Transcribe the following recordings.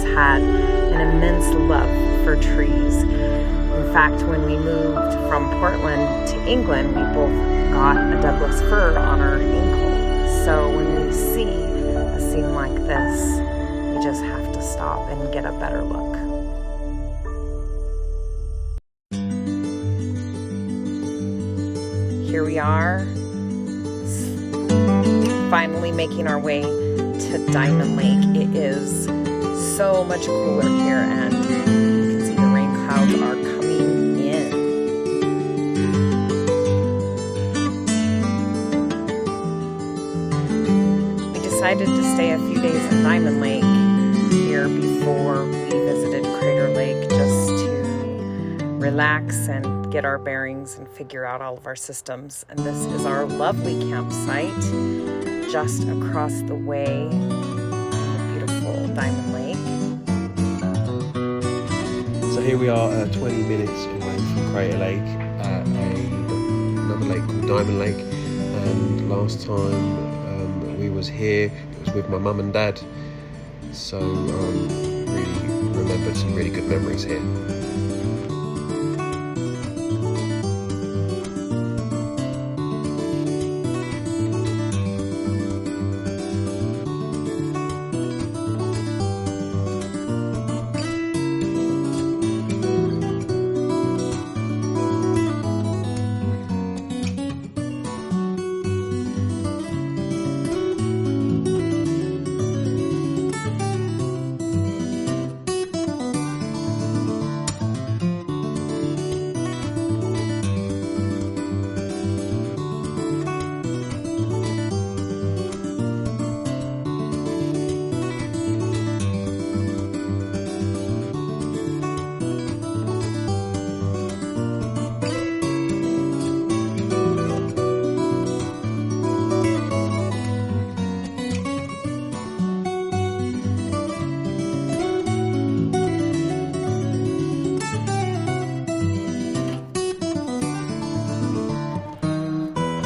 always had an immense love for trees. In fact, when we moved from Portland to England, we both got a Douglas fir on our ankle. So when we see a scene like this, we just have to stop and get a better look. Here we are, finally making our way to Diamond Lake. It is so much cooler here, and you can see the rain clouds are coming in. We decided to stay a few days in Diamond Lake here before we visited Crater Lake, just to relax and get our bearings and figure out all of our systems. And this is our lovely campsite just across the way in the beautiful Diamond Lake. So here we are 20 minutes away from Crater Lake at another lake called Diamond Lake, and last time we was here, it was with my mum and dad, so really remembered some really good memories here.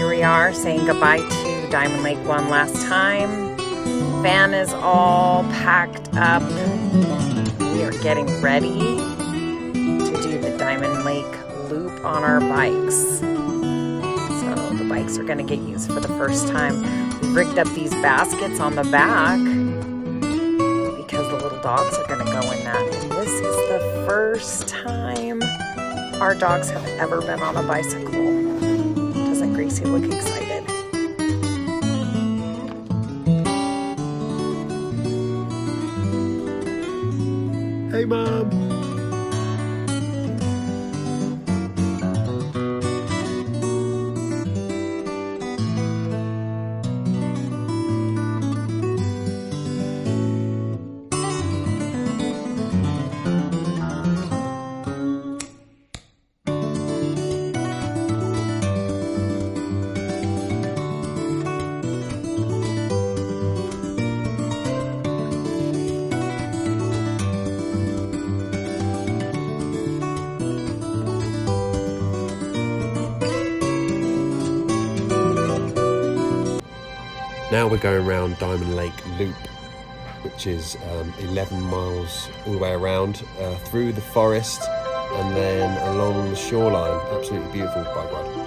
We are saying goodbye to Diamond Lake one last time. Van is all packed up. We are getting ready to do the Diamond Lake loop on our bikes. So the bikes are going to get used for the first time. We've rigged up these baskets on the back because the little dogs are going to go in that. And this is the first time our dogs have ever been on a bicycle. Doesn't Gracie look excited? Hey, Mom! Now we're going around Diamond Lake Loop, which is 11 miles all the way around, through the forest and then along the shoreline. Absolutely beautiful bike ride.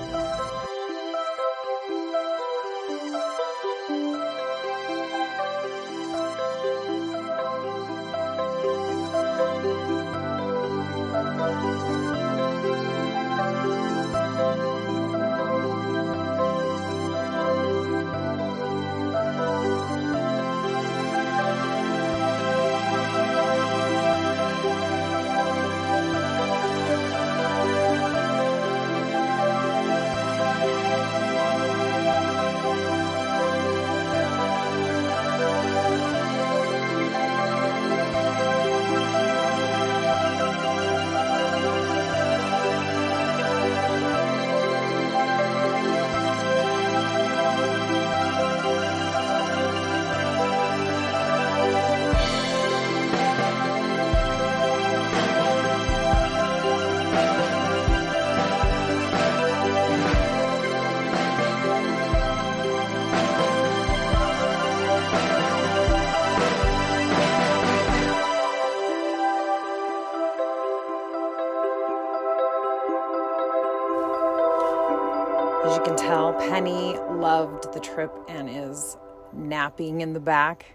As you can tell, Penny loved the trip and is napping in the back.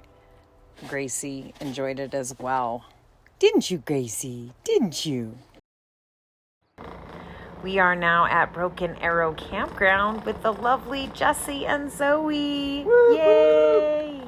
Gracie enjoyed it as well. Didn't you, Gracie? Didn't you? We are now at Broken Arrow Campground with the lovely Jessie and Zoe. Woo-hoo! Yay!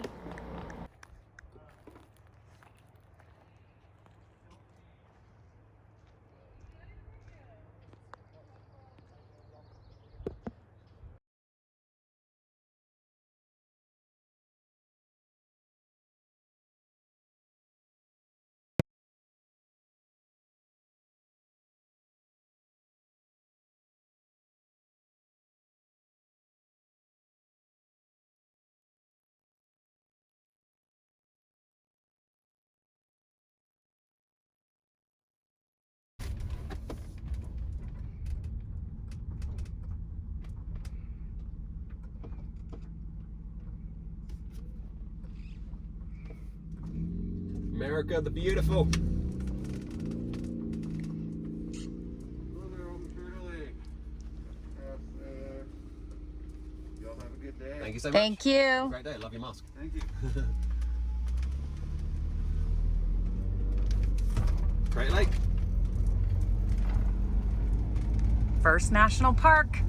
America the beautiful. Y'all have a good day. Thank you so much. Thank you. Great day. Love your mask. Thank you. Great Lake. First National Park.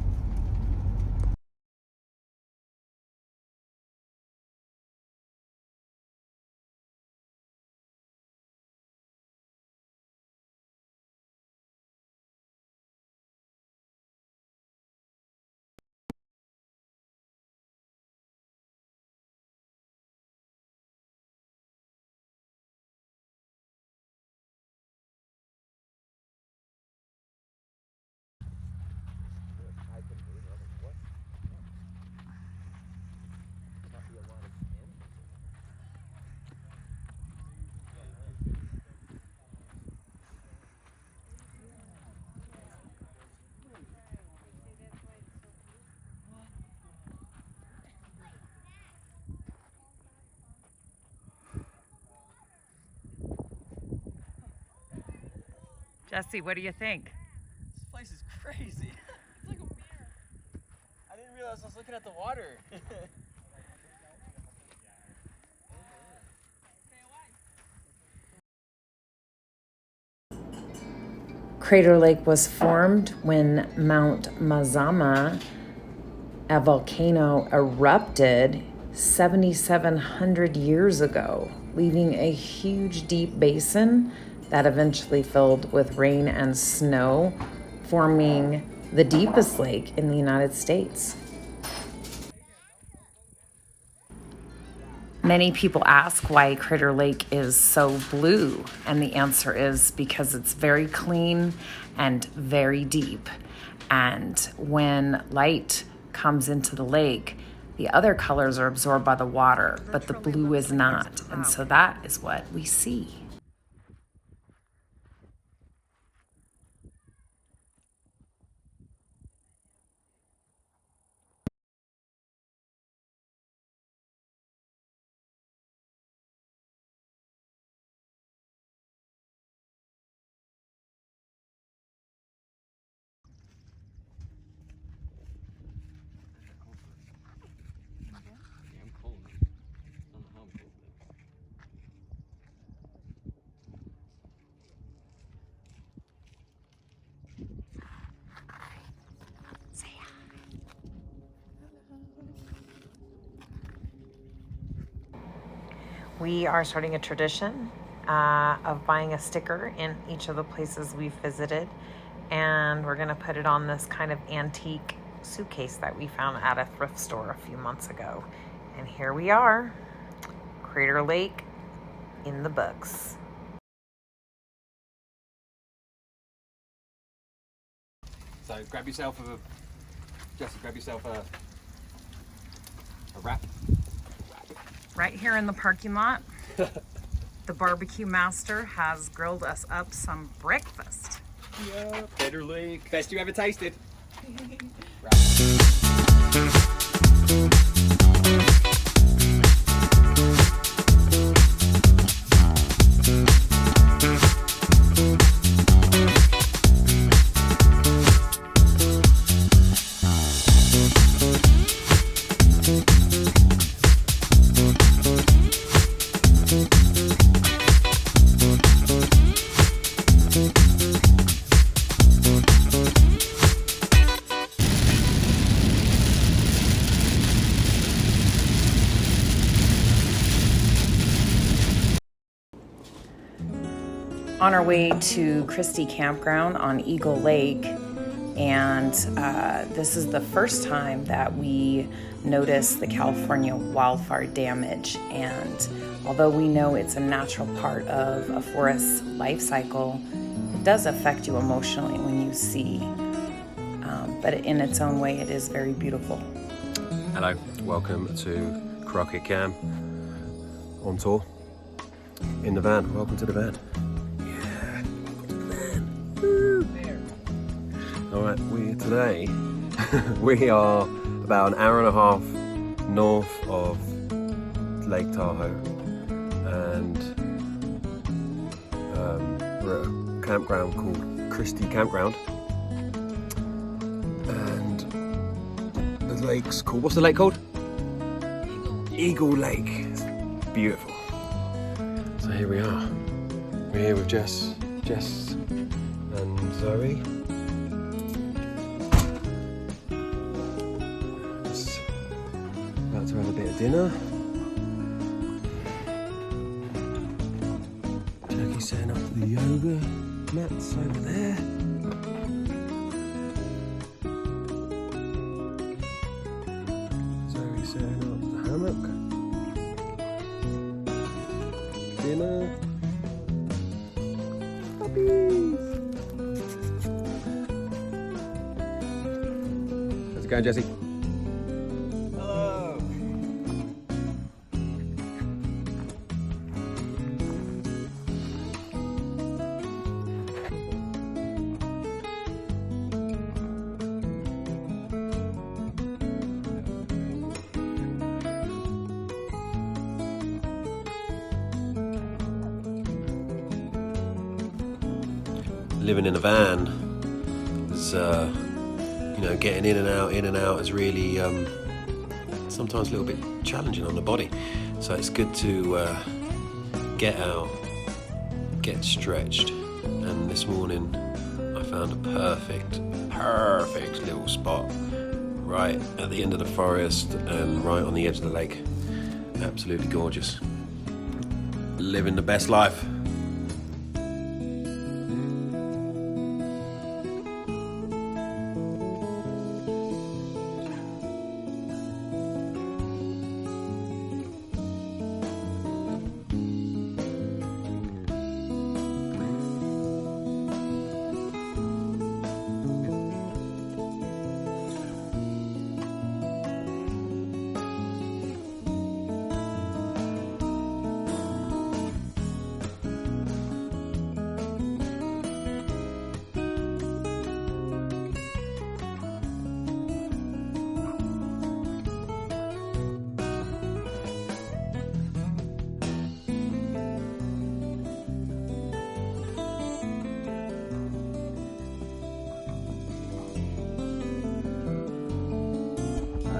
Jesse, what do you think? This place is crazy. It's like a mirror. I didn't realize I was looking at the water. Crater Lake was formed when Mount Mazama, a volcano, erupted 7,700 years ago, leaving a huge deep basin that eventually filled with rain and snow, forming the deepest lake in the United States. Many people ask why Crater Lake is so blue, and the answer is because it's very clean and very deep. And when light comes into the lake, the other colors are absorbed by the water, but the blue is not. And so that is what we see. I'm cold. I don't know how I'm cold. We are starting a tradition of buying a sticker in each of the places we've visited, and we're going to put it on this kind of antique suitcase that we found at a thrift store a few months ago. And here we are, Crater Lake in the books. So grab yourself a wrap. Right here in the parking lot, the barbecue master has grilled us up some breakfast. Yeah, Crater Lake. Best you ever tasted. on our way to Christie Campground on Eagle Lake, and this is the first time that we noticed the California wildfire damage. And although we know it's a natural part of a forest's life cycle, it does affect you emotionally when you see. But in its own way, it is very beautiful. Hello, welcome to Crockett Cam on tour in the van. Welcome to the van. Yeah, welcome to the van. Woo. All right, today we are about an hour and a half north of Lake Tahoe, and we're at a campground called Christie Campground. And the lake's called, what's the lake called? Eagle Lake. It's beautiful. So here we are. We're here with Jess and Zoe. Just about to have a bit of dinner. Jackie's setting up the yoga mats over there. Zoe's setting up the hammock. Dinner. Puppies. How's it going, Jesse? Hello. Living in a van is, getting in and out is really sometimes a little bit challenging on the body. So it's good to get out, get stretched. And this morning I found a perfect little spot right at the end of the forest and right on the edge of the lake. Absolutely gorgeous. Living the best life.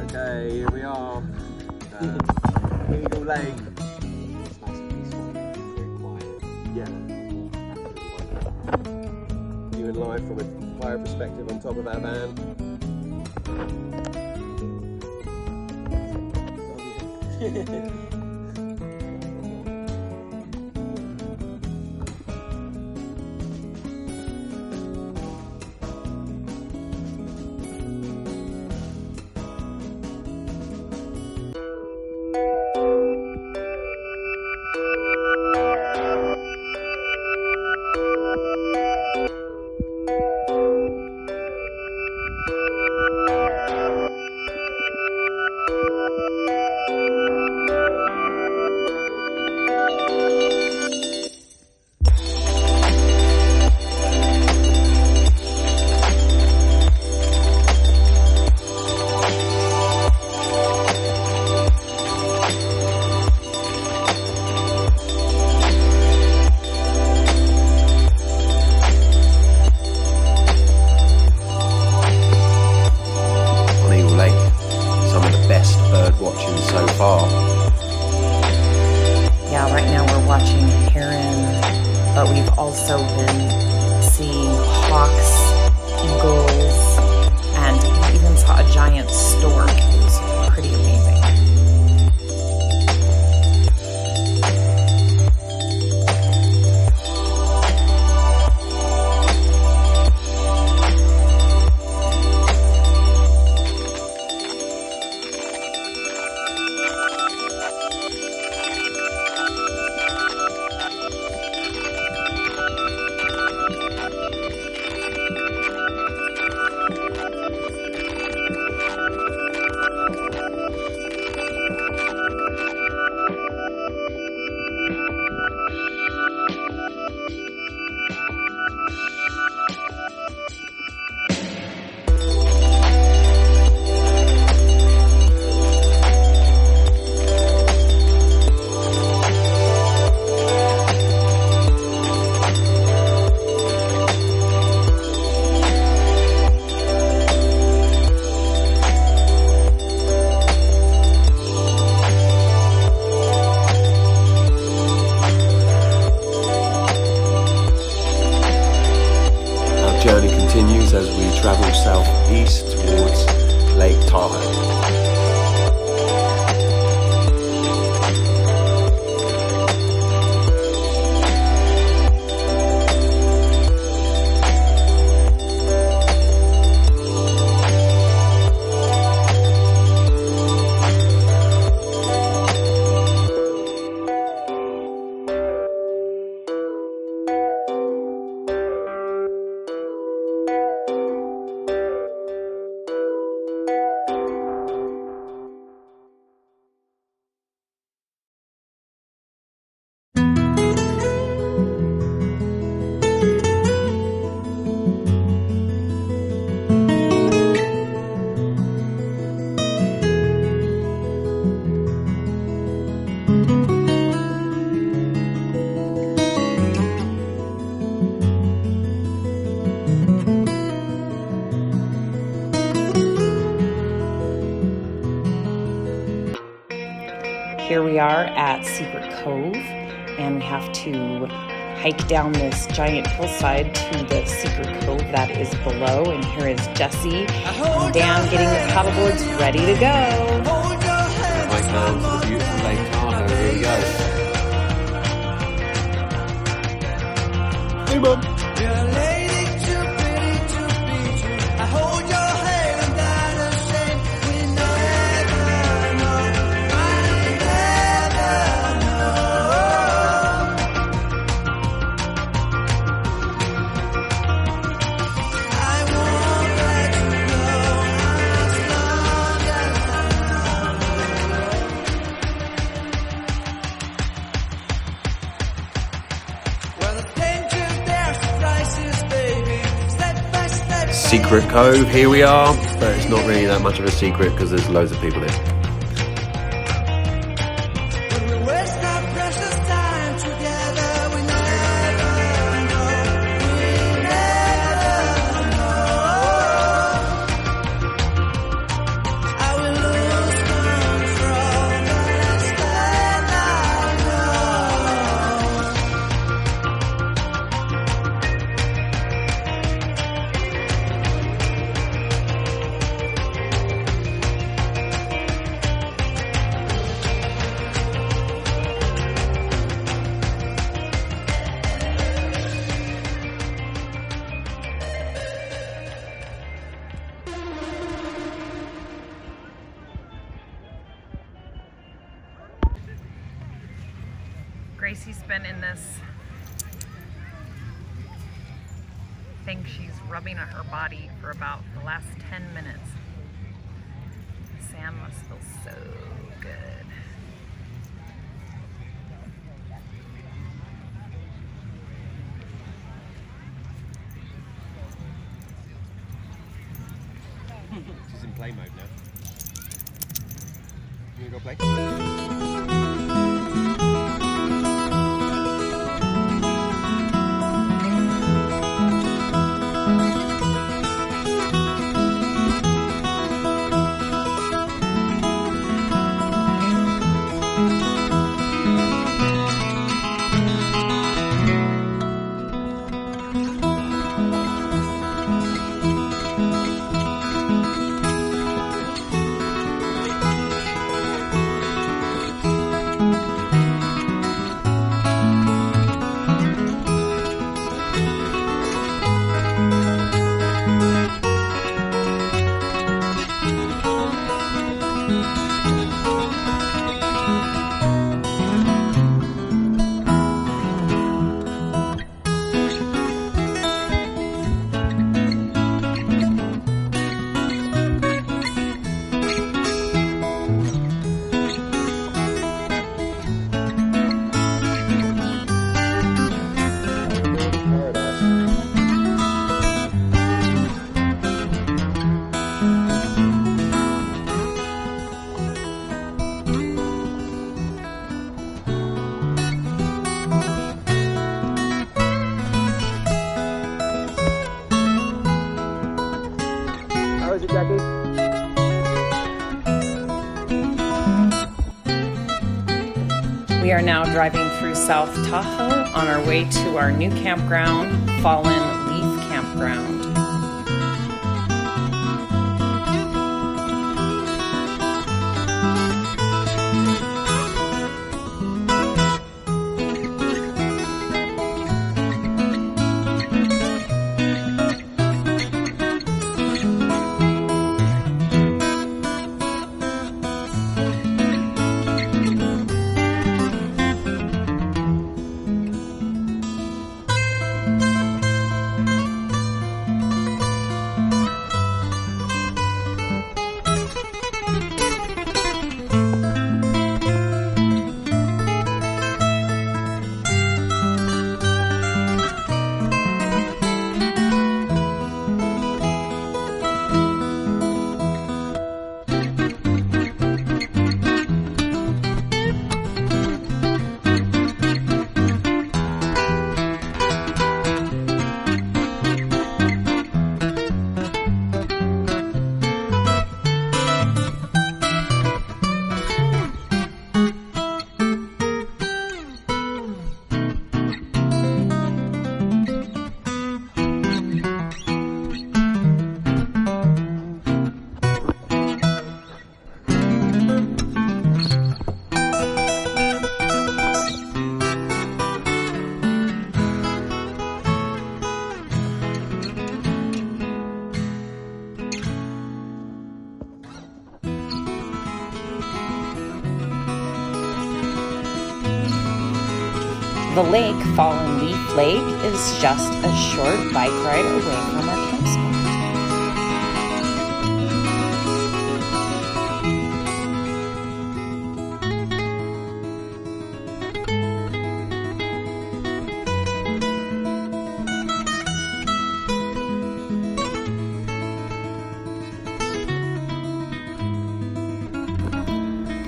Okay, here we are. Eagle Lake. It's nice and peaceful, very quiet. Yeah. Viewing life from a higher perspective on top of our van. travel southeast towards Lake Tahoe. Here we are at Secret Cove, and we have to hike down this giant hillside to the Secret Cove that is below. And here is Jesse and Dan getting the paddleboards ready to go. Hike down to the beautiful Lake Tahoe. Here we go. Hey, Mum. Secret Cove, here we are, but it's not really that much of a secret because there's loads of people here. Gracie's been in this thing she's rubbing at her body for about the last 10 minutes. Sand must feel so good. She's in play mode now. You wanna go play? We are now driving through South Tahoe on our way to our new campground, Fallen Leaf Campground. The lake, Fallen Leaf Lake, is just a short bike ride away from our camp spot.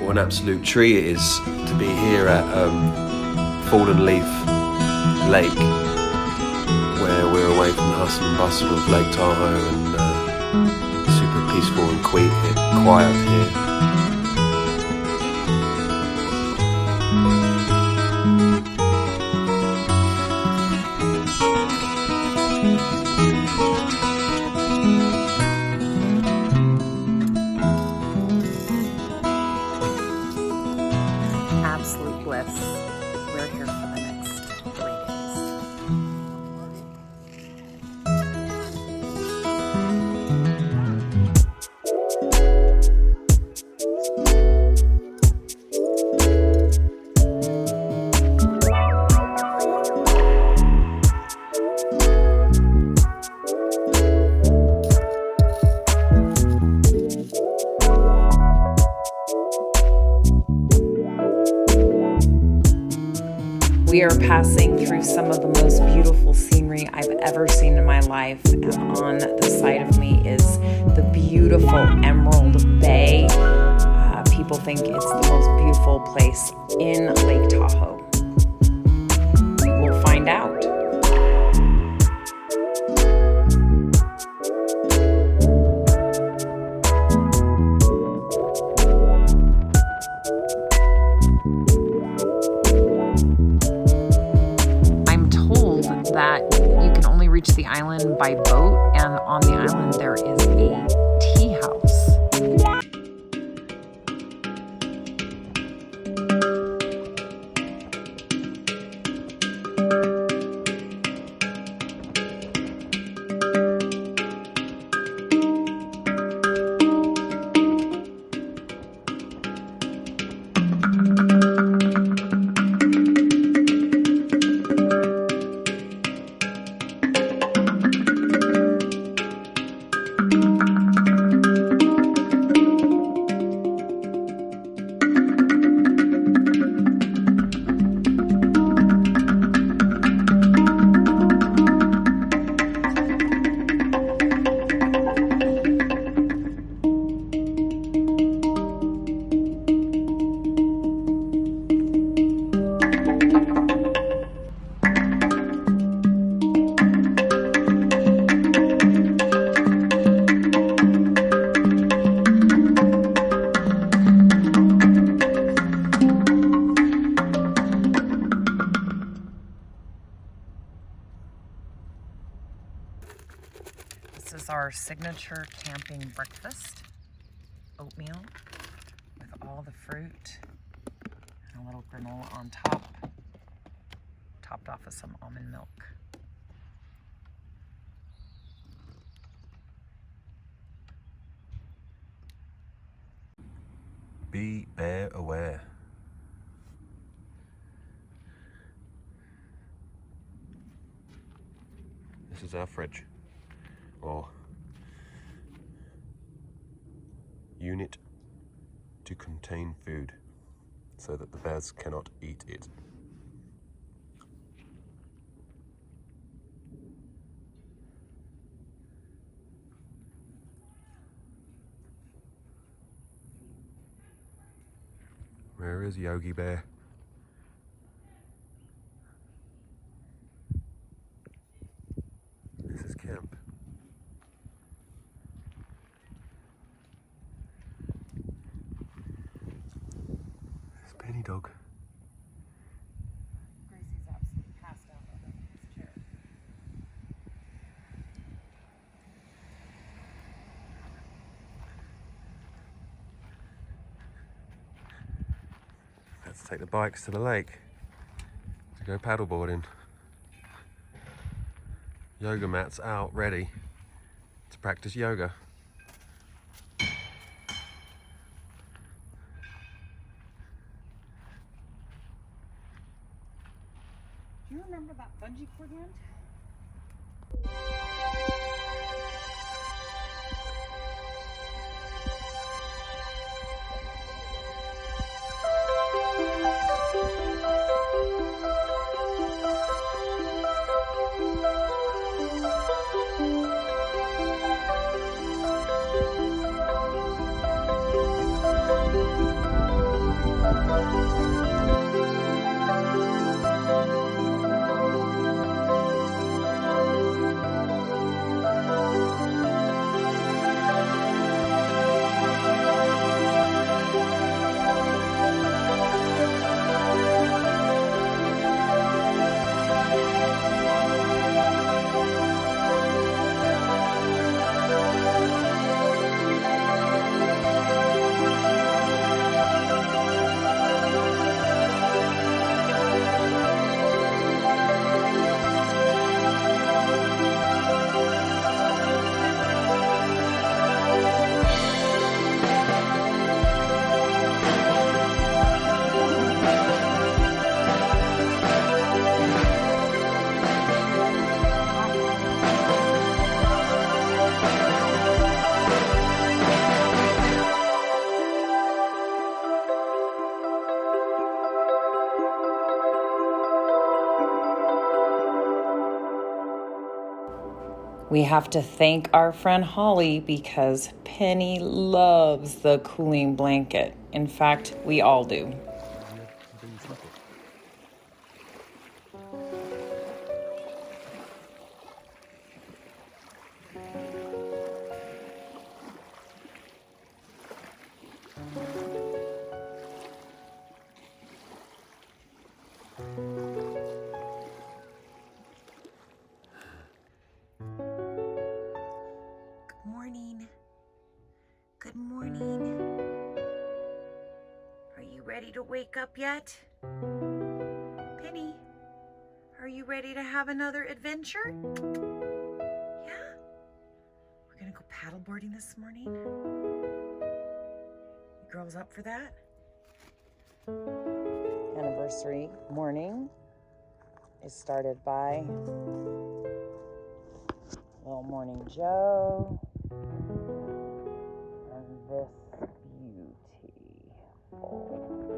What an absolute treat it is to be here at Fallen Leaf Lake, where we're away from the hustle and bustle of Lake Tahoe and super peaceful and quiet here. Absolute bliss. We're here for the next 3 days. We are passing through some of the most beautiful scenery I've ever seen in my life, and on the side of me is the beautiful Emerald Bay. People think it's the most beautiful place in Lake Tahoe. We'll find out. That you can only reach the island by boat, and on the island there is a tea house. This is our signature camping breakfast. Oatmeal with all the fruit and a little granola on top, topped off with some almond milk. Be bear aware. This is our fridge, or unit to contain food so that the bears cannot eat it. Where is Yogi Bear? This is camp. It's Penny Dog. Gracie's absolutely passed out on his chair. Let's take the bikes to the lake to go paddleboarding. Yoga mats out, ready to practice yoga. Remember that bungee cord went? We have to thank our friend Holly because Penny loves the cooling blanket. In fact, we all do. Good morning. Are you ready to wake up yet? Penny, are you ready to have another adventure? Yeah? We're gonna go paddleboarding this morning? You girls up for that? Anniversary morning is started by little morning Joe and this beautiful lake.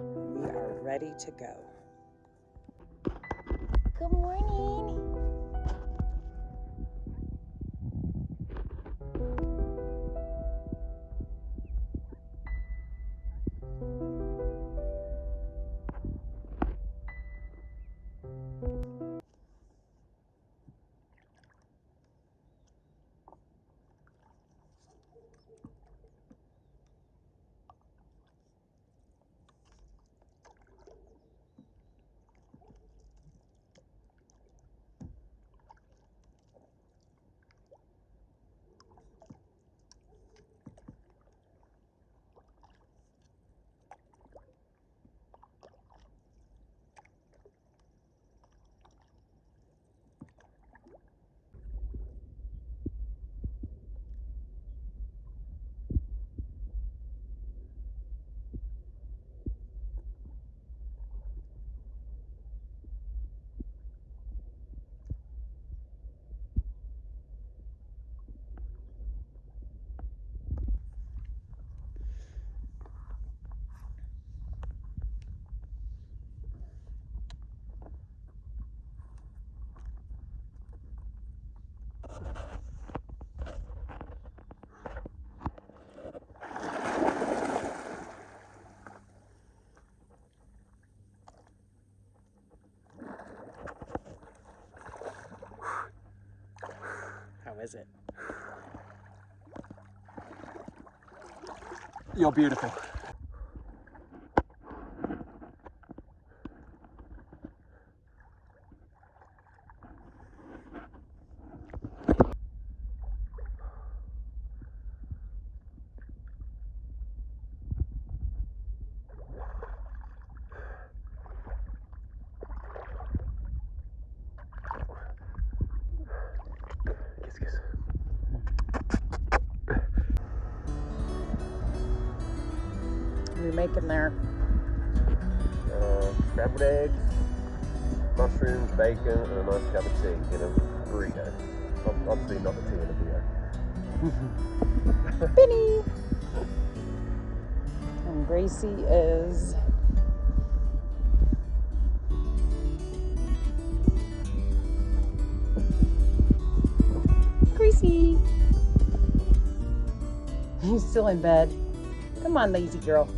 We are ready to go. Good morning. How is it? You're beautiful. we making there? Scrambled eggs, mushrooms, bacon, and a nice cup of tea in a burrito. Obviously not the tea in a burrito. Benny! And Gracie is Gracie! He's still in bed. Come on, lazy girl.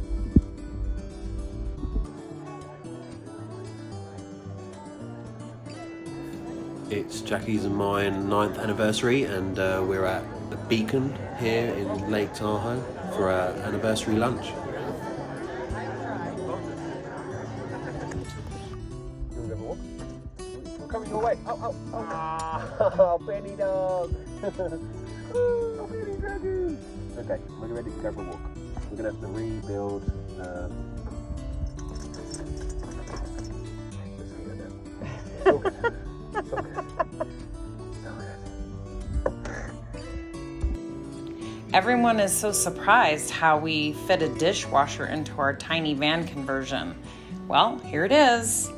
It's Jackie's and mine 9th anniversary, and we're at the Beacon here in Lake Tahoe for our anniversary lunch. You want to go for a walk? We're coming your way. Oh, Benny dog. Oh, Benny dragon. Okay, we're ready to go for a walk. We're going to have to rebuild. Everyone is so surprised how we fit a dishwasher into our tiny van conversion. Well, here it is.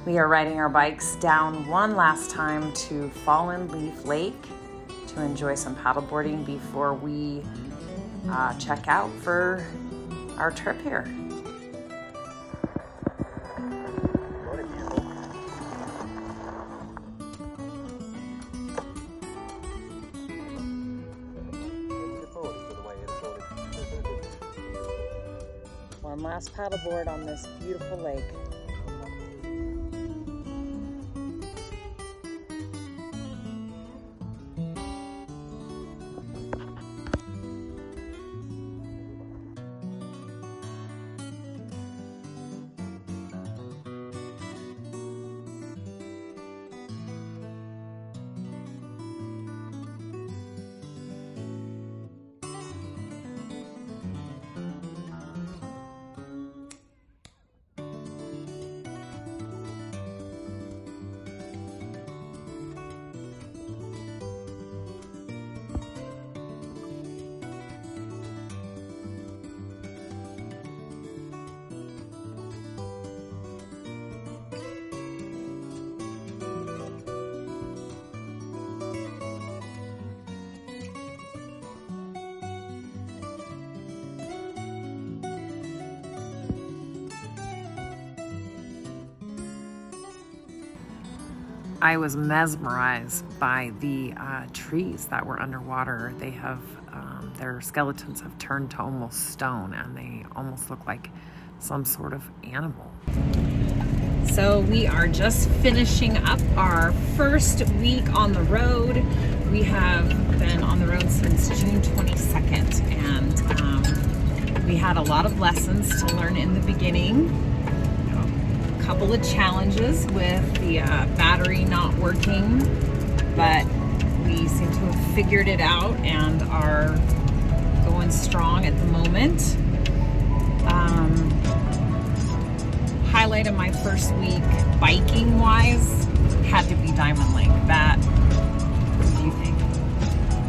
We are riding our bikes down one last time to Fallen Leaf Lake to enjoy some paddleboarding before we check out for our trip here. One last paddleboard on this beautiful lake. I was mesmerized by the trees that were underwater. They have, their skeletons have turned to almost stone, and they almost look like some sort of animal. So we are just finishing up our first week on the road. We have been on the road since June 22nd, and we had a lot of lessons to learn in the beginning. Couple of challenges with the battery not working, but we seem to have figured it out and are going strong at the moment. Highlight of my first week biking wise had to be Diamond Lake. That, what do you think?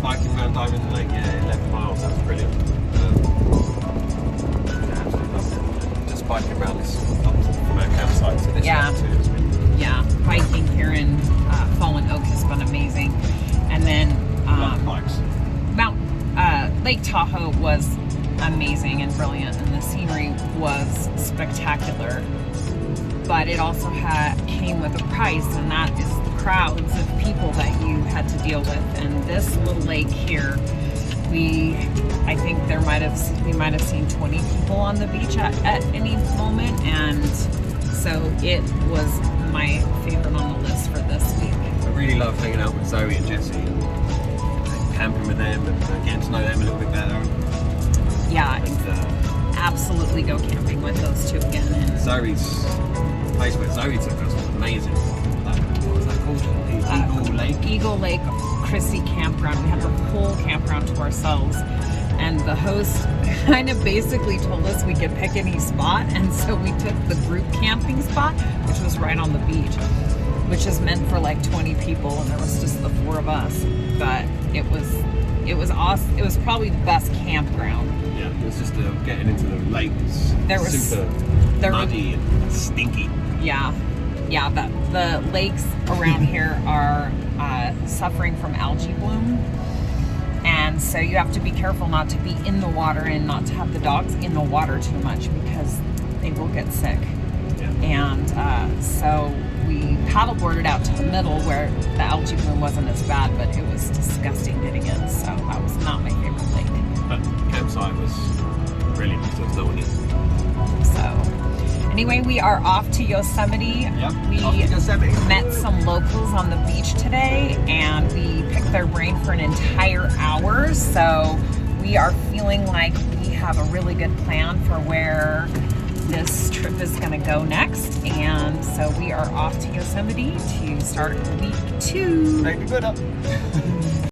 Biking around Diamond Lake, yeah, 11 miles, that's brilliant. Just biking around this from our campsite to this one too. Yeah, biking here in Fallen Oak has been amazing. And then Lake Tahoe was amazing and brilliant, and the scenery was spectacular. But it also came with a price, and that is the crowds of people that you had to deal with. And this little lake here, I think we might have seen 20 people on the beach at any moment, and so it was my favorite on the list for this week. I really love hanging out with Zoe and Jessie and camping with them and getting to know them a little bit better. Yeah, absolutely go camping with those two again. And Zoe's place where Zoe took us was amazing. What was that called? Eagle Lake? Eagle Lake Chrissy Campground. We had the whole campground to ourselves. And the host kind of basically told us we could pick any spot. And so we took the group camping spot, which was right on the beach, which is meant for like 20 people. And there was just the 4 4 of us, but it was awesome. It was probably the best campground. Yeah, it was just getting into the lakes. Super muddy and stinky. Yeah, the lakes around here are suffering from algae bloom, and so you have to be careful not to be in the water and not to have the dogs in the water too much because they will get sick. Yeah. And so we paddleboarded out to the middle where the algae bloom wasn't as bad, but it was disgusting getting in. So that was not my favorite lake. But campsite was brilliant because there was no one in. So anyway, we are off to Yosemite. Yep, We off to Yosemite. met some locals on the beach today, and we picked their brain for an entire hour. So we are feeling like we have a really good plan for where this trip is going to go next. And so we are off to Yosemite to start week 2. Make me good up.